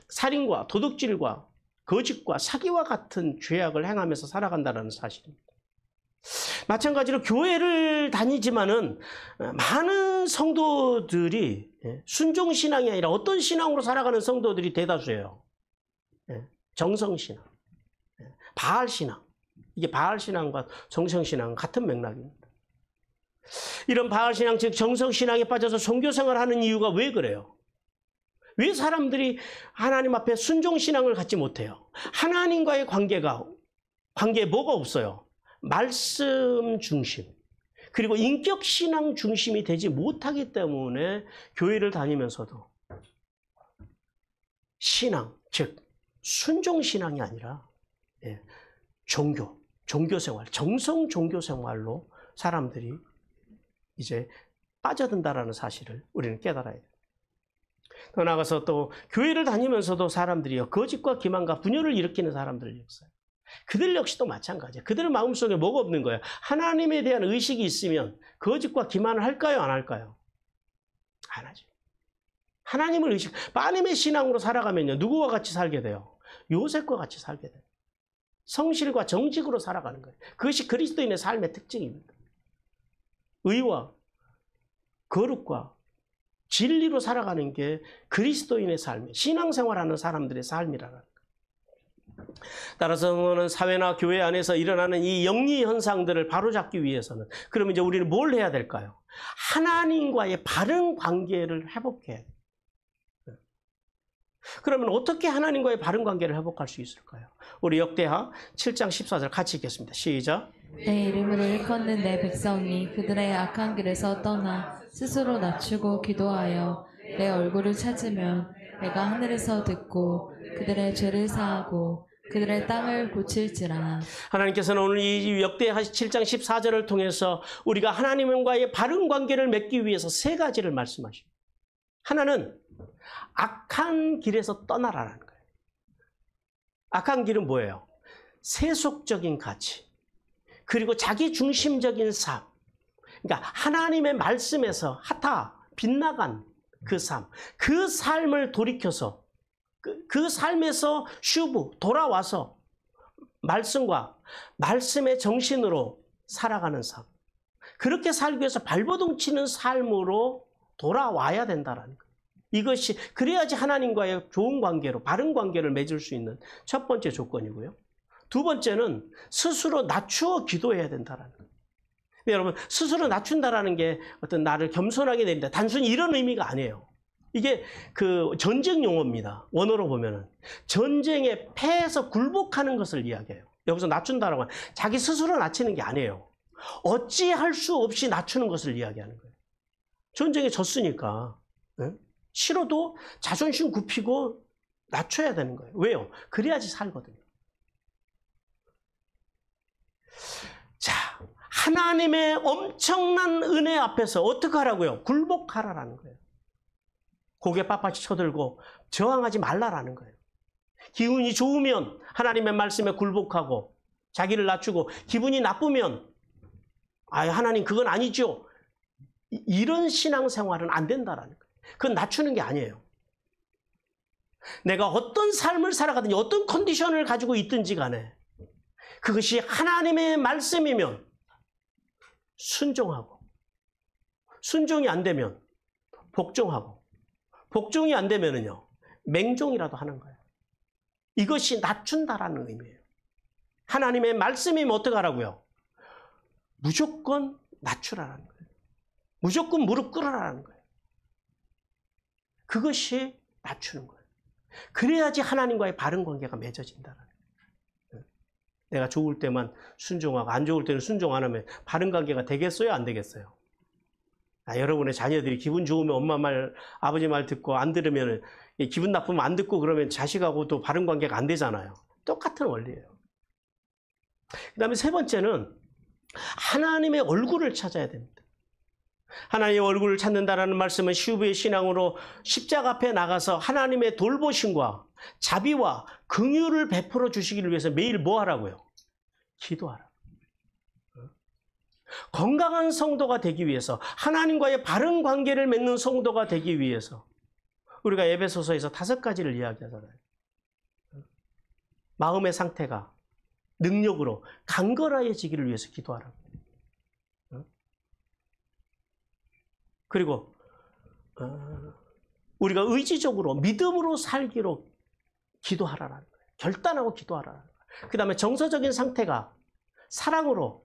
S1: 살인과 도둑질과 거짓과 사기와 같은 죄악을 행하면서 살아간다는 사실입니다. 마찬가지로 교회를 다니지만은 많은 성도들이 순종신앙이 아니라 어떤 신앙으로 살아가는 성도들이 대다수예요. 정성신앙, 바알신앙. 이게 바알신앙과 정성신앙은 같은 맥락입니다. 이런 바알신앙, 즉 정성신앙에 빠져서 종교생활을 하는 이유가 왜 그래요? 왜 사람들이 하나님 앞에 순종신앙을 갖지 못해요? 하나님과의 관계에 뭐가 없어요? 말씀 중심, 그리고 인격신앙 중심이 되지 못하기 때문에 교회를 다니면서도 신앙, 즉 순종신앙이 아니라 종교생활, 정성 종교생활로 사람들이 이제 빠져든다라는 사실을 우리는 깨달아야 돼요. 더 나아가서 또 교회를 다니면서도 사람들이요, 거짓과 기만과 분열을 일으키는 사람들이 있어요. 그들 역시도 마찬가지예요. 그들의 마음속에 뭐가 없는 거예요? 하나님에 대한 의식이 있으면 거짓과 기만을 할까요? 안 할까요? 안 하죠. 하나님을 하나님의 신앙으로 살아가면요, 누구와 같이 살게 돼요? 요셉과 같이 살게 돼요. 성실과 정직으로 살아가는 거예요. 그것이 그리스도인의 삶의 특징입니다. 의와 거룩과 진리로 살아가는 게 그리스도인의 삶이에요. 신앙생활하는 사람들의 삶이라는 거예요. 따라서는 사회나 교회 안에서 일어나는 이 영리 현상들을 바로잡기 위해서는, 그러면 이제 우리는 뭘 해야 될까요? 하나님과의 바른 관계를 회복해야 돼요. 그러면 어떻게 하나님과의 바른 관계를 회복할 수 있을까요? 우리 역대하 7장 14절 같이 읽겠습니다. 시작.
S2: 내 이름으로 일컫는 내 백성이 그들의 악한 길에서 떠나 스스로 낮추고 기도하여 내 얼굴을 찾으면 내가 하늘에서 듣고 그들의 죄를 사하고 그들의 땅을 고칠지라.
S1: 하나님께서는 오늘 이 역대하 7장 14절을 통해서 우리가 하나님과의 바른 관계를 맺기 위해서 세 가지를 말씀하십니다. 하나는 악한 길에서 떠나라는 거예요. 악한 길은 뭐예요? 세속적인 가치, 그리고 자기 중심적인 삶. 그러니까 하나님의 말씀에서 빗나간 그 삶, 그 삶을 돌이켜서 그 삶에서 돌아와서 말씀과 말씀의 정신으로 살아가는 삶. 그렇게 살기 위해서 발버둥 치는 삶으로 돌아와야 된다는 거예요. 이것이 그래야지 하나님과의 좋은 관계로, 바른 관계를 맺을 수 있는 첫 번째 조건이고요. 두 번째는 스스로 낮추어 기도해야 된다는 거예요. 여러분, 스스로 낮춘다라는 게 어떤 나를 겸손하게 내린다, 단순히 이런 의미가 아니에요. 이게 그 전쟁 용어입니다. 원어로 보면은 전쟁에 패해서 굴복하는 것을 이야기해요. 여기서 낮춘다라고 하면 자기 스스로 낮추는 게 아니에요. 어찌할 수 없이 낮추는 것을 이야기하는 거예요. 전쟁에 졌으니까 싫어도 자존심 굽히고 낮춰야 되는 거예요. 왜요? 그래야지 살거든요. 자, 하나님의 엄청난 은혜 앞에서 어떻게 하라고요? 굴복하라라는 거예요. 고개 빳빳이 쳐들고 저항하지 말라라는 거예요. 기분이 좋으면 하나님의 말씀에 굴복하고 자기를 낮추고, 기분이 나쁘면 하나님 그건 아니죠, 이런 신앙생활은 안 된다라는 거예요. 그건 낮추는 게 아니에요. 내가 어떤 삶을 살아가든지 어떤 컨디션을 가지고 있든지 간에 그것이 하나님의 말씀이면 순종하고, 순종이 안 되면 복종하고, 복종이 안 되면은요 맹종이라도 하는 거예요. 이것이 낮춘다라는 의미예요. 하나님의 말씀이면 어떻게 하라고요? 무조건 낮추라는 거예요. 무조건 무릎 꿇으라는 거예요. 그것이 낮추는 거예요. 그래야지 하나님과의 바른 관계가 맺어진다는 거예요. 내가 좋을 때만 순종하고 안 좋을 때는 순종 안 하면 바른 관계가 되겠어요? 안 되겠어요? 여러분의 자녀들이 기분 좋으면 엄마 말, 아버지 말 듣고 안 들으면, 기분 나쁘면 안 듣고 그러면 자식하고도 바른 관계가 안 되잖아요. 똑같은 원리예요. 그 다음에 세 번째는 하나님의 얼굴을 찾아야 됩니다. 하나님의 얼굴을 찾는다라는 말씀은 시우부의 신앙으로 십자가 앞에 나가서 하나님의 돌보심과 자비와 긍휼을 베풀어 주시기를 위해서 매일 뭐 하라고요? 기도하라. 건강한 성도가 되기 위해서, 하나님과의 바른 관계를 맺는 성도가 되기 위해서 우리가 에베소서에서 5가지를 이야기하잖아요. 마음의 상태가 능력으로 강건해지기를 위해서 기도하라고. 그리고 우리가 의지적으로 믿음으로 살기로 기도하라는 거예요. 결단하고 기도하라는 거예요. 그 다음에 정서적인 상태가 사랑으로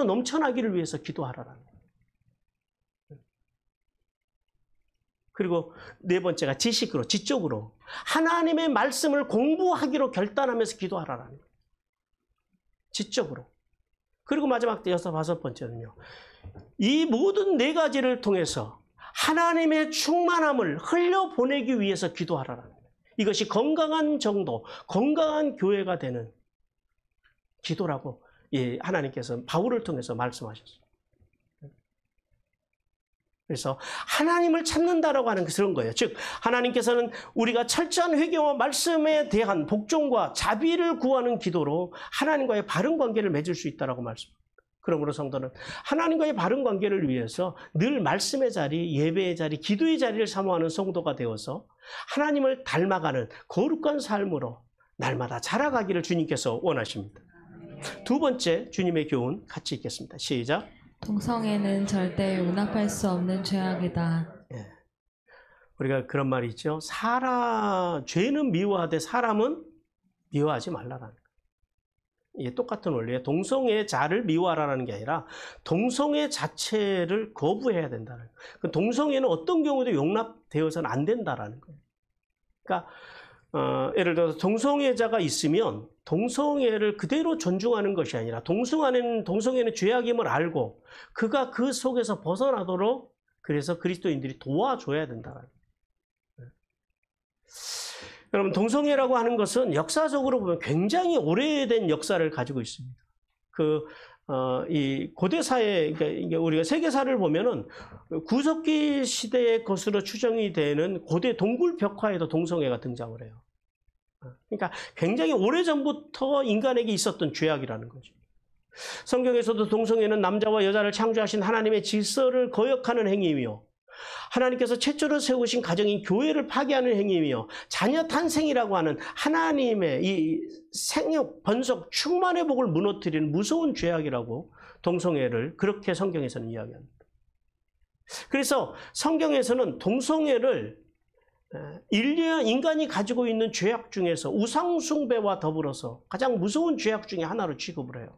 S1: 넘쳐나기를 위해서 기도하라는 거예요. 그리고 네 번째가 지식으로, 지적으로 하나님의 말씀을 공부하기로 결단하면서 기도하라는 거예요. 지적으로. 그리고 마지막 5번째는요. 이 모든 4가지를 통해서 하나님의 충만함을 흘려보내기 위해서 기도하라는 거예요. 이것이 건강한 정도, 건강한 교회가 되는 기도라고 하나님께서 바울을 통해서 말씀하셨어요. 그래서 하나님을 찾는다라고 하는 그런 거예요. 즉 하나님께서는 우리가 철저한 회개와 말씀에 대한 복종과 자비를 구하는 기도로 하나님과의 바른 관계를 맺을 수 있다라고 말씀합니다. 그러므로 성도는 하나님과의 바른 관계를 위해서 늘 말씀의 자리, 예배의 자리, 기도의 자리를 사모하는 성도가 되어서 하나님을 닮아가는 거룩한 삶으로 날마다 자라가기를 주님께서 원하십니다. 2번째 주님의 교훈 같이 읽겠습니다. 시작.
S2: 동성애는 절대 용납할 수 없는 죄악이다.
S1: 예. 우리가 그런 말이 있죠. 죄는 미워하되 사람은 미워하지 말라라는 거예요. 이게 똑같은 원리예요. 동성애자를 미워하라는 게 아니라 동성애 자체를 거부해야 된다는 거예요. 동성애는 어떤 경우도 용납되어서는 안 된다라는 거예요. 그러니까 예를 들어서 동성애자가 있으면 동성애를 그대로 존중하는 것이 아니라 동성애는 죄악임을 알고 그가 그 속에서 벗어나도록 그래서 그리스도인들이 도와줘야 된다는 거예요. 여러분 동성애라고 하는 것은 역사적으로 보면 굉장히 오래된 역사를 가지고 있습니다. 이 고대 사회, 그러니까 우리가 세계사를 보면은 구석기 시대의 것으로 추정이 되는 고대 동굴 벽화에도 동성애가 등장을 해요. 그러니까 굉장히 오래전부터 인간에게 있었던 죄악이라는 거죠. 성경에서도 동성애는 남자와 여자를 창조하신 하나님의 질서를 거역하는 행위이며 하나님께서 최초로 세우신 가정인 교회를 파괴하는 행위이며 자녀 탄생이라고 하는 하나님의 이 생육, 번속, 충만의 복을 무너뜨리는 무서운 죄악이라고 동성애를 그렇게 성경에서는 이야기합니다. 그래서 성경에서는 동성애를 인간이 가지고 있는 죄악 중에서 우상숭배와 더불어서 가장 무서운 죄악 중에 하나로 취급을 해요.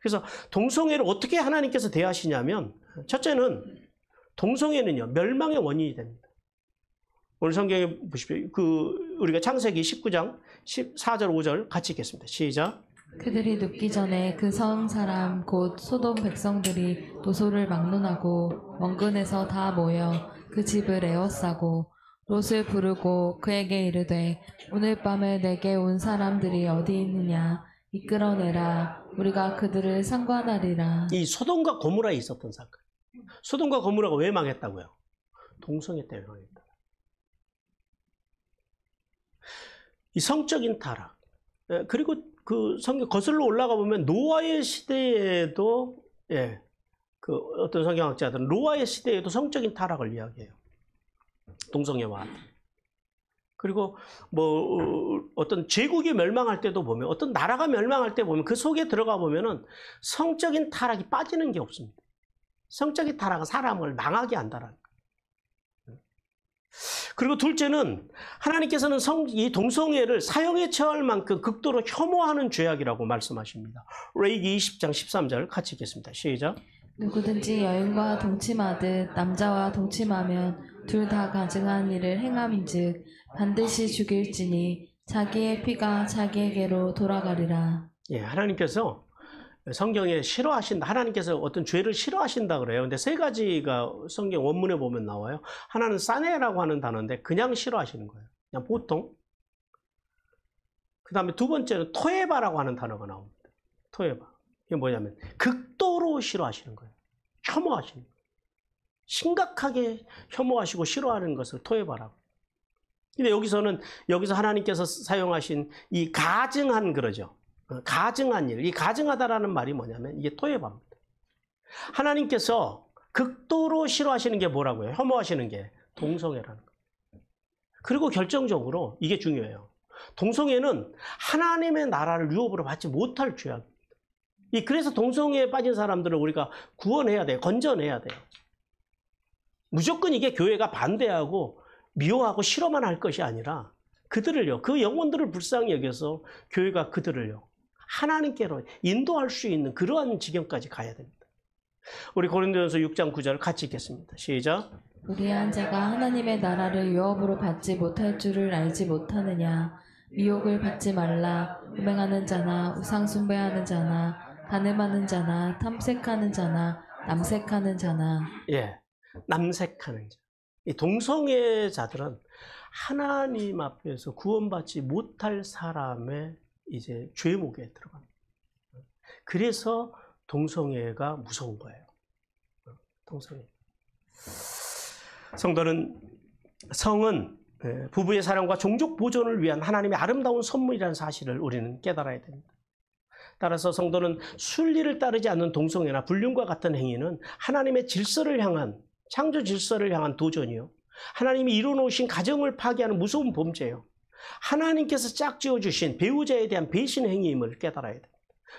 S1: 그래서 동성애를 어떻게 하나님께서 대하시냐면 첫째는 동성애는요 멸망의 원인이 됩니다. 오늘 성경에 보십시오. 우리가 창세기 19장 14절 5절 같이 읽겠습니다. 시작.
S2: 그들이 눕기 전에 그 성 사람 곧 소돔 백성들이 노소를 막론하고 원근에서 다 모여 그 집을 에워싸고 롯을 부르고 그에게 이르되 오늘 밤에 내게 온 사람들이 어디 있느냐 이끌어내라 우리가 그들을 상관하리라. 이
S1: 소돔과 고모라에 있었던 사건. 소돔과 고모라가 왜 망했다고요? 동성애 때문에 망했다. 이 성적인 타락. 그리고 그 성경 거슬러 올라가 보면 노아의 시대에도 어떤 성경학자들은 노아의 시대에도 성적인 타락을 이야기해요. 동성애와 그리고 어떤 제국이 멸망할 때도 보면 어떤 나라가 멸망할 때 보면 그 속에 들어가 보면은 성적인 타락이 빠지는 게 없습니다. 성적인 타락은 사람을 망하게 한다라는 거예요. 그리고 둘째는 하나님께서는 이 동성애를 사형에 처할 만큼 극도로 혐오하는 죄악이라고 말씀하십니다. 레위기 20장 13절 같이 읽겠습니다. 시작.
S2: 누구든지 여인과 동침하듯 남자와 동침하면 둘 다 가증한 일을 행함인즉 반드시 죽일지니 자기의 피가 자기에게로 돌아가리라.
S1: 하나님께서 성경에 싫어하신다. 하나님께서 어떤 죄를 싫어하신다 그래요. 근데 3가지가 성경 원문에 보면 나와요. 하나는 사네라고 하는 단어인데 그냥 싫어하시는 거예요. 그냥 보통. 그 다음에 2번째는 토에바라고 하는 단어가 나옵니다. 토에바. 이게 뭐냐면 극도로 싫어하시는 거예요. 혐오하시는 거예요. 심각하게 혐오하시고 싫어하는 것을 토에바라고. 근데 여기서 하나님께서 사용하신 이 가증한 그러죠. 가증한 일. 이 가증하다라는 말이 뭐냐면 이게 토에바입니다. 하나님께서 극도로 싫어하시는 게 뭐라고요? 혐오하시는 게 동성애라는 거예요. 그리고 결정적으로 이게 중요해요. 동성애는 하나님의 나라를 유업으로 받지 못할 죄악입니다. 그래서 동성애에 빠진 사람들을 우리가 구원해야 돼요. 건져내야 돼요. 무조건 이게 교회가 반대하고 미워하고 싫어만 할 것이 아니라 그들을요, 그 영혼들을 불쌍히 여겨서 교회가 그들을요, 하나님께로 인도할 수 있는 그러한 지경까지 가야 됩니다. 우리 고린도전서 6장 9절 같이 읽겠습니다. 시작.
S2: 무리한 자가 하나님의 나라를 유업으로 받지 못할 줄을 알지 못하느냐. 미혹을 받지 말라. 음행하는 자나 우상 숭배하는 자나 간음하는 자나 탐색하는 자나 남색하는 자나.
S1: 예, 남색하는 자. 이 동성애자들은 하나님 앞에서 구원받지 못할 사람의 이제 죄목에 들어갑니다. 그래서 동성애가 무서운 거예요. 동성애. 성은 부부의 사랑과 종족 보존을 위한 하나님의 아름다운 선물이라는 사실을 우리는 깨달아야 됩니다. 따라서 성도는 순리를 따르지 않는 동성애나 불륜과 같은 행위는 하나님의 질서를 향한, 창조 질서를 향한 도전이요, 하나님이 이루어놓으신 가정을 파괴하는 무서운 범죄예요. 하나님께서 짝지어주신 배우자에 대한 배신 행위임을 깨달아야 됩니다.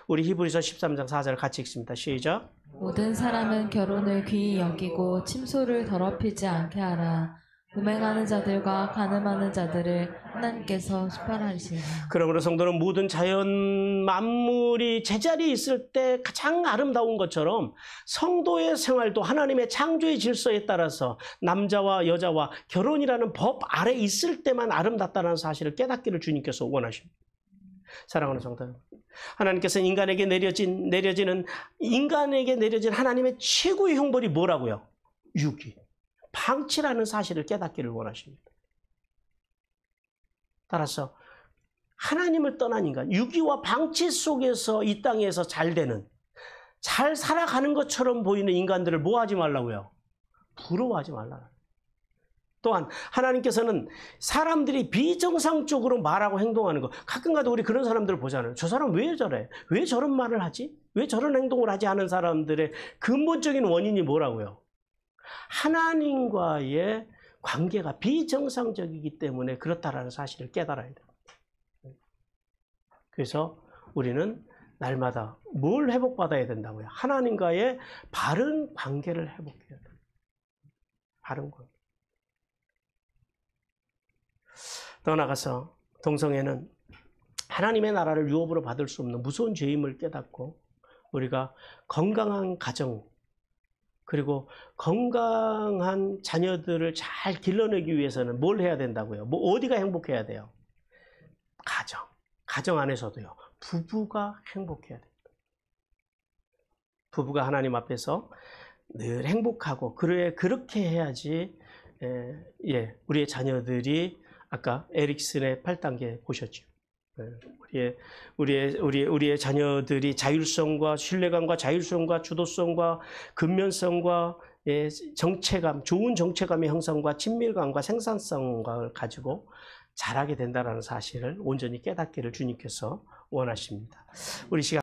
S1: 우리 히브리서 13장 4절 같이 읽습니다. 시작.
S2: 모든 사람은 결혼을 귀히 여기고 침소를 더럽히지 않게 하라. 음행하는 자들과 간음하는 자들을 하나님께서 수발하시리라.
S1: 그러므로 성도는 모든 자연 만물이 제자리에 있을 때 가장 아름다운 것처럼 성도의 생활도 하나님의 창조의 질서에 따라서 남자와 여자와 결혼이라는 법 아래 있을 때만 아름답다는 사실을 깨닫기를 주님께서 원하십니다. 사랑하는 성도 여러분, 하나님께서 인간에게 내려지는 하나님의 최고의 형벌이 뭐라고요? 유기, 방치라는 사실을 깨닫기를 원하십니다. 따라서 하나님을 떠난 인간, 유기와 방치 속에서 이 땅에서 잘 살아가는 것처럼 보이는 인간들을 뭐 하지 말라고요? 부러워하지 말라. 또한 하나님께서는 사람들이 비정상적으로 말하고 행동하는 것, 가끔가다 우리 그런 사람들을 보잖아요. 저 사람 왜 저래? 왜 저런 말을 하지? 왜 저런 행동을 하지? 하는 사람들의 근본적인 원인이 뭐라고요? 하나님과의 관계가 비정상적이기 때문에 그렇다라는 사실을 깨달아야 돼요. 그래서 우리는 날마다 뭘 회복받아야 된다고요? 하나님과의 바른 관계를 회복해야 돼요. 바른 관계. 더 나아가서 동성애는 하나님의 나라를 유업으로 받을 수 없는 무서운 죄임을 깨닫고 우리가 건강한 가정, 그리고 건강한 자녀들을 잘 길러내기 위해서는 뭘 해야 된다고요? 어디가 행복해야 돼요? 가정 안에서도요, 부부가 행복해야 됩니다. 부부가 하나님 앞에서 늘 행복하고 그렇게 해야지 우리의 자녀들이 아까 에릭슨의 8단계 보셨죠? 우리의 자녀들이 자율성과 신뢰감과 자율성과 주도성과 근면성과 정체감, 좋은 정체감의 형성과 친밀감과 생산성을 가지고 자라게 된다는 사실을 온전히 깨닫기를 주님께서 원하십니다. 우리 시간